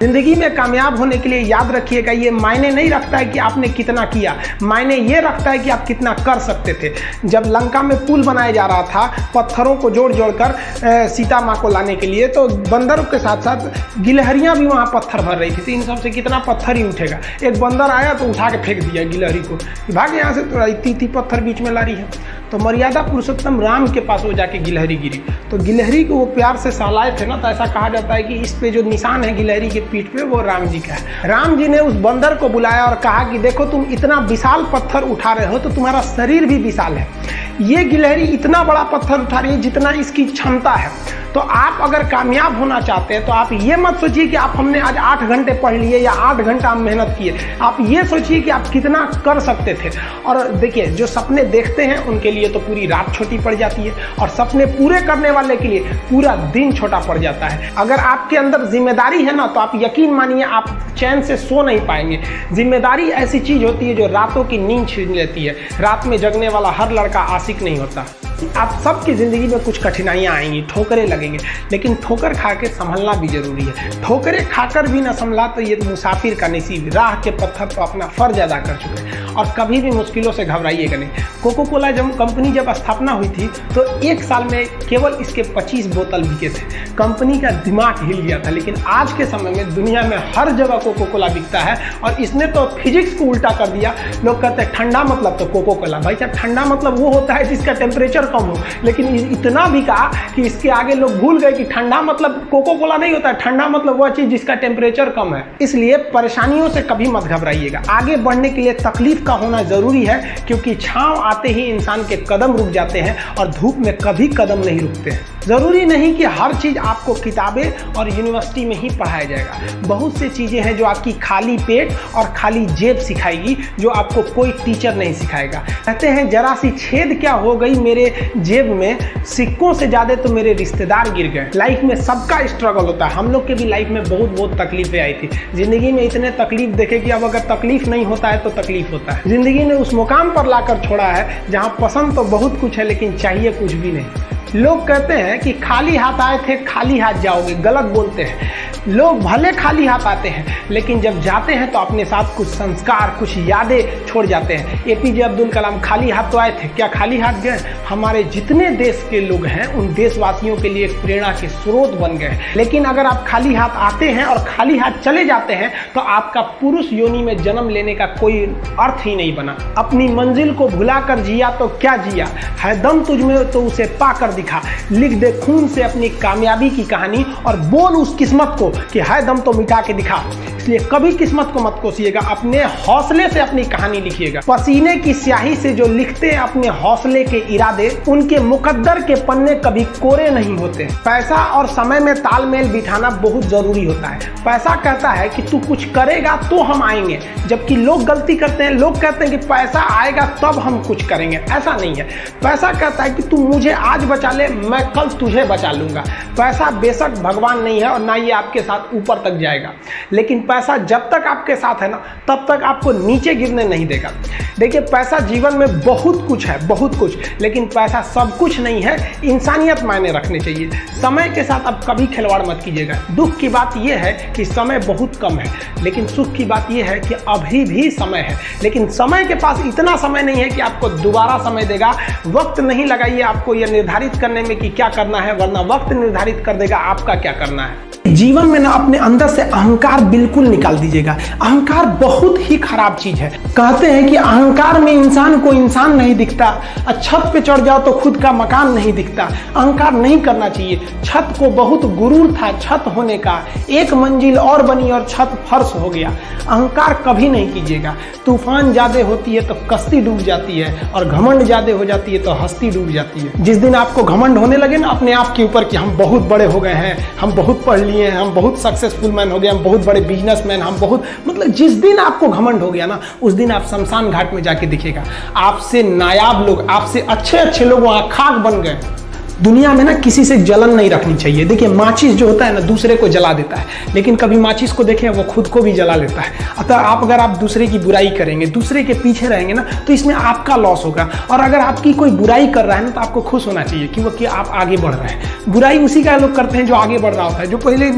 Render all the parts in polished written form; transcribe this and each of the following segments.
जिंदगी में कामयाब होने के लिए याद रखिएगा, ये मायने नहीं रखता है कि आपने कितना किया, मायने ये रखता है कि आप कितना कर सकते थे। जब लंका में पुल बनाया जा रहा था पत्थरों को जोड़ जोड़ कर सीता माँ को लाने के लिए, तो बंदरों के साथ साथ गिलहरियाँ भी वहाँ पत्थर भर रही थी। तो इन सब से कितना पत्थर ही उठेगा। एक बंदर आया तो उठा के फेंक दिया गिलहरी को, भाग यहाँ से, तो इतनी पत्थर बीच में ला रही है। तो मर्यादा पुरुषोत्तम राम के पास वो जाके गिलहरी गिरी, तो गिलहरी को वो प्यार से सहलाए थे ना, तो ऐसा कहा जाता है कि इस पे जो निशान है गिलहरी के पीठ पे वो राम जी का है। राम जी ने उस बंदर को बुलाया और कहा कि देखो तुम इतना विशाल पत्थर उठा रहे हो तो तुम्हारा शरीर भी विशाल है, ये गिलहरी इतना बड़ा पत्थर उठा रही है जितना इसकी क्षमता है। तो आप अगर कामयाब होना चाहते हैं तो आप ये मत सोचिए कि आप हमने आज 8 घंटे पढ़ लिए या 8 घंटा हम मेहनत किए, आप ये सोचिए कि आप कितना कर सकते थे। और देखिए, जो सपने देखते हैं उनके लिए तो पूरी रात छोटी पड़ जाती है, और सपने पूरे करने वाले के लिए पूरा दिन छोटा पड़ जाता है। अगर आपके अंदर जिम्मेदारी है ना, तो आप यकीन मानिए आप चैन से सो नहीं पाएंगे। जिम्मेदारी ऐसी चीज होती है जो रातों की नींद छीन लेती है। रात में जगने वाला हर लड़का आशिक नहीं होता। आप सबकी ज़िंदगी में कुछ कठिनाइयाँ आएंगी, ठोकरें लगेंगे, लेकिन ठोकर खा के संभलना भी जरूरी है। ठोकरें खाकर भी ना संभला तो ये मुसाफिर का नसीब। राह के पत्थर तो अपना फर्ज अदा कर चुके हैं, और कभी भी मुश्किलों से घबराइएगा नहीं। कोको कोला कंपनी जब स्थापना हुई थी तो 1 साल में केवल इसके 25 बोतल बिके थे। कंपनी का दिमाग हिल गया था, लेकिन आज के समय में दुनिया में हर जगह कोको कोला बिकता है, और इसने तो फिजिक्स को उल्टा कर दिया। लोग कहते हैं ठंडा मतलब तो कोको कोला। भाई साहब, ठंडा मतलब वो होता है जिसका टेम्परेचर कम हो, लेकिन इतना भी कहा कि इसके आगे लोग भूल गए कि ठंडा मतलब कोको कोला नहीं होता है, ठंडा मतलब वह चीज जिसका टेम्परेचर कम है। इसलिए परेशानियों से कभी मत घबराइएगा। आगे बढ़ने के लिए तकलीफ का होना जरूरी है, क्योंकि छांव आते ही इंसान के कदम रुक जाते हैं और धूप में कभी कदम नहीं रुकते हैं। जरूरी नहीं कि हर चीज आपको किताबें और यूनिवर्सिटी में ही पढ़ाया जाएगा। बहुत सी चीजें हैं जो आपकी खाली पेट और खाली जेब सिखाएगी, जो आपको कोई टीचर नहीं सिखाएगा। कहते हैं जरा सी छेद क्या हो गई मेरे जेब में, सिक्कों से ज्यादा तो मेरे रिश्तेदार गिर गए। लाइफ में सबका स्ट्रगल होता है। हम लोग के भी लाइफ में बहुत तकलीफें आई थी। जिंदगी में इतने तकलीफ देखे कि अब अगर तकलीफ नहीं होता है तो तकलीफ होता है। जिंदगी ने उस मुकाम पर लाकर छोड़ा है जहां पसंद तो बहुत कुछ है, लेकिन चाहिए कुछ भी नहीं। लोग कहते हैं कि खाली हाथ आए थे खाली हाथ जाओगे, गलत बोलते हैं। लोग भले खाली हाथ आते हैं, लेकिन जब जाते हैं तो अपने साथ कुछ संस्कार, कुछ यादें छोड़ जाते हैं। एपीजे अब्दुल कलाम खाली हाथ तो आए थे, क्या खाली हाथ गए? हमारे जितने देश के लोग हैं उन देशवासियों के लिए एक प्रेरणा के स्रोत बन गए। लेकिन अगर आप खाली हाथ आते हैं और खाली हाथ चले जाते हैं तो आपका पुरुष योनि में जन्म लेने का कोई अर्थ ही नहीं बना। अपनी मंजिल को भुलाकर जिया तो क्या जिया, है दम तुझमें तो उसे पाकर दिखा। लिख दे खून से अपनी कामयाबी की कहानी और बोल उस किस्मत को कि है दम तो मिटा के दिखा। इसलिए कभी किस्मत को मत कोसिएगा, अपने हौसले से अपनी कहानी लिखिएगा। पसीने की स्याही से जो लिखते हैं अपने हौसले के इरादे, उनके मुकद्दर के पन्ने कभी कोरे नहीं होते। पैसा और समय में तालमेल बिठाना बहुत जरूरी होता है। पैसा कहता है कि तू कुछ करेगा तो हम आएंगे, जबकि लोग गलती करते हैं। लोग कहते हैं कि पैसा आएगा तब हम कुछ करेंगे, ऐसा नहीं है। पैसा कहता है कि तू मुझे आज बचा ले, मैं कल तुझे बचा लूंगा। पैसा बेशक भगवान नहीं है और ना ये आपके साथ ऊपर तक जाएगा, लेकिन पैसा जब तक आपके साथ है ना, तब तक आपको नीचे गिरने नहीं देगा। देखिए, पैसा जीवन में बहुत कुछ है, बहुत कुछ, लेकिन पैसा सब कुछ नहीं है। इंसानियत मायने रखने चाहिए। समय के साथ आप कभी खिलवाड़ मत कीजिएगा। दुख की बात यह है कि समय बहुत कम है, लेकिन सुख की बात यह है कि अभी भी समय है। लेकिन समय के पास इतना समय नहीं है कि आपको दोबारा समय देगा। वक्त नहीं लगाइए आपको यह निर्धारित करने में कि क्या करना है, वरना वक्त निर्धारित कर देगा आपका क्या करना है। जीवन में ना अपने अंदर से अहंकार बिल्कुल निकाल दीजिएगा। अहंकार बहुत ही खराब चीज है। कहते हैं कि अहंकार में इंसान को इंसान नहीं दिखता, छत पे चढ़ जाओ तो खुद का मकान नहीं दिखता। अहंकार नहीं करना चाहिए। छत को बहुत गुरूर था छत होने का, एक मंजिल और बनी और छत फर्श हो गया। अहंकार कभी नहीं कीजिएगा। तूफान ज्यादा होती है तो कश्ती डूब जाती है, और घमंड ज्यादा हो जाती है तो हस्ती डूब जाती है। जिस दिन आपको घमंड होने लगे ना अपने आप के ऊपर कि हम बहुत बड़े हो गए हैं, हम बहुत पढ़ लिए हैं, हम बहुत सक्सेसफुल मैन हो गए, हम बहुत बड़े बिजनेसमैन, हम बहुत, मतलब जिस दिन आपको घमंड हो गया ना, उस दिन आप शमशान घाट में जाके दिखेगा आपसे नायाब लोग, आपसे अच्छे अच्छे लोग वहां खाक बन गए। दुनिया में ना किसी से जलन नहीं रखनी चाहिए। देखिए माचिस जो होता है ना दूसरे को जला देता है, लेकिन कभी माचिस को देखें वो खुद को भी जला लेता है। अतः अगर आप दूसरे की बुराई करेंगे, दूसरे के पीछे रहेंगे ना, तो इसमें आपका लॉस होगा। और अगर आपकी कोई बुराई कर रहा है ना तो आपको खुश होना चाहिए कि आप आगे बढ़ रहे हैं। बुराई उसी का लोग करते हैं जो आगे बढ़ रहा होता है, जो पहले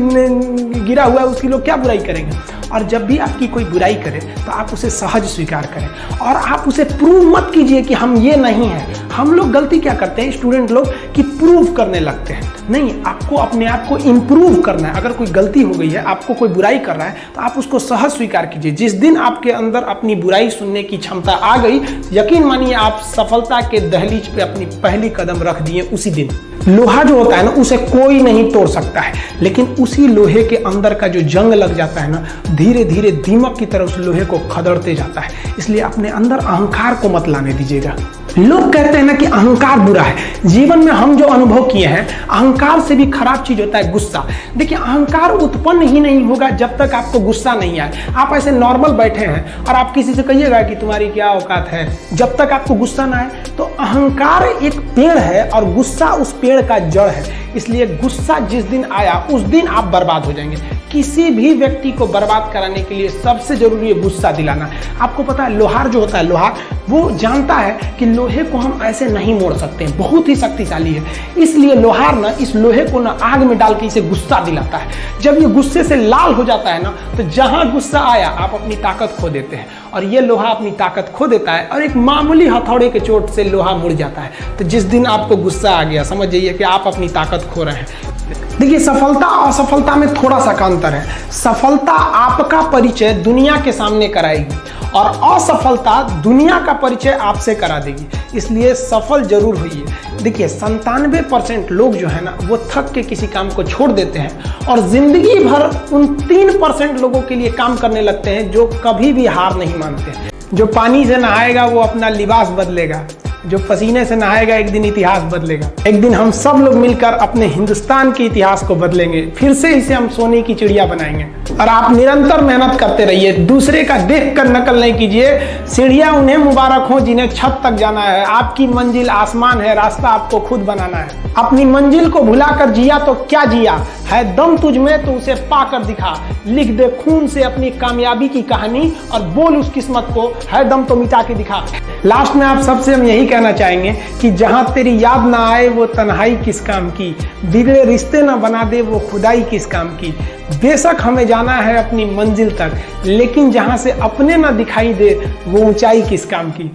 गिरा हुआ है उसकी लोग क्या बुराई करेंगे। और जब भी आपकी कोई बुराई करे तो आप उसे सहज स्वीकार करें और आप उसे प्रूव मत कीजिए कि हम ये नहीं हैं। हम लोग गलती क्या करते हैं स्टूडेंट लोग कि प्रूव करने लगते हैं। नहीं, आपको अपने आप को इम्प्रूव करना है। अगर कोई गलती हो गई है, आपको कोई बुराई कर रहा है, तो आप उसको सहज स्वीकार कीजिए। जिस दिन आपके अंदर अपनी बुराई सुनने की क्षमता आ गई, यकीन मानिए आप सफलता के दहलीज पे अपनी पहली कदम रख दिए उसी दिन। लोहा जो होता है ना उसे कोई नहीं तोड़ सकता है, लेकिन उसी लोहे के अंदर का जो जंग लग जाता है ना, धीरे धीरे दीमक की तरह उस लोहे को खदड़ते जाता है। इसलिए अपने अंदर अहंकार को मत लाने दीजिएगा। लोग कहते हैं ना कि अहंकार बुरा है। जीवन में हम जो अनुभव किए हैं, अहंकार से भी खराब चीज होता है गुस्सा। देखिए अहंकार उत्पन्न ही नहीं होगा जब तक आपको गुस्सा नहीं आए। आप ऐसे नॉर्मल बैठे हैं और आप किसी से कहिएगा कि तुम्हारी क्या औकात है, जब तक आपको गुस्सा ना आए। तो अहंकार एक पेड़ है और गुस्सा उस पेड़ का जड़ है। इसलिए गुस्सा जिस दिन आया उस दिन आप बर्बाद हो जाएंगे। किसी भी व्यक्ति को बर्बाद कराने के लिए सबसे जरूरी है गुस्सा दिलाना। आपको पता है लोहार जो होता है, लोहार वो जानता है कि लोहे को हम ऐसे नहीं मोड़ सकते, बहुत ही शक्तिशाली है। इसलिए लोहार ना इस लोहे को ना आग में डाल के इसे गुस्सा दिलाता है। जब ये गुस्से से लाल हो जाता है ना, तो जहां गुस्सा आया आप अपनी ताकत खो देते हैं। और ये लोहा अपनी ताकत खो देता है और एक मामूली हथौड़े के चोट से लोहा मुड़ जाता है। तो जिस दिन आपको गुस्सा आ गया, समझ जाइए कि आप अपनी ताकत खो रहे हैं। देखिए सफलता और असफलता में थोड़ा सा का अंतर है। सफलता आपका परिचय दुनिया के सामने कराएगी और असफलता दुनिया का परिचय आपसे करा देगी। इसलिए सफल जरूर होइए। देखिए 97% लोग जो है ना वो थक के किसी काम को छोड़ देते हैं और जिंदगी भर उन 3% लोगों के लिए काम करने लगते हैं जो कभी भी हार नहीं मानते। जो पानी से नहाएगा वो अपना लिबास बदलेगा, जो पसीने से नहाएगा एक दिन इतिहास बदलेगा। एक दिन हम सब लोग मिलकर अपने हिंदुस्तान के इतिहास को बदलेंगे, फिर से इसे हम सोने की चिड़िया बनाएंगे। और आप निरंतर मेहनत करते रहिए, दूसरे का देख कर नकल नहीं कीजिए। सीढ़ियां उन्हें मुबारक हो जिन्हें छत तक जाना है। आपकी मंजिल आसमान है, रास्ता आपको खुद बनाना है। अपनी मंजिल को भुलाकर जिया तो क्या जिया है, दम तुझ में तो उसे पाकर दिखा। लिख दे खून से अपनी कामयाबी की कहानी और बोल उस किस्मत को, है दम तो मिटा के दिखा। लास्ट में आप सबसे हम यही कहना चाहेंगे कि जहां तेरी याद ना आए वो तन्हाई किस काम की, बिगड़े रिश्ते ना बना दे वो खुदाई किस काम की। बेशक हमें जाना है अपनी मंजिल तक, लेकिन जहां से अपने ना दिखाई दे वो ऊंचाई किस काम की।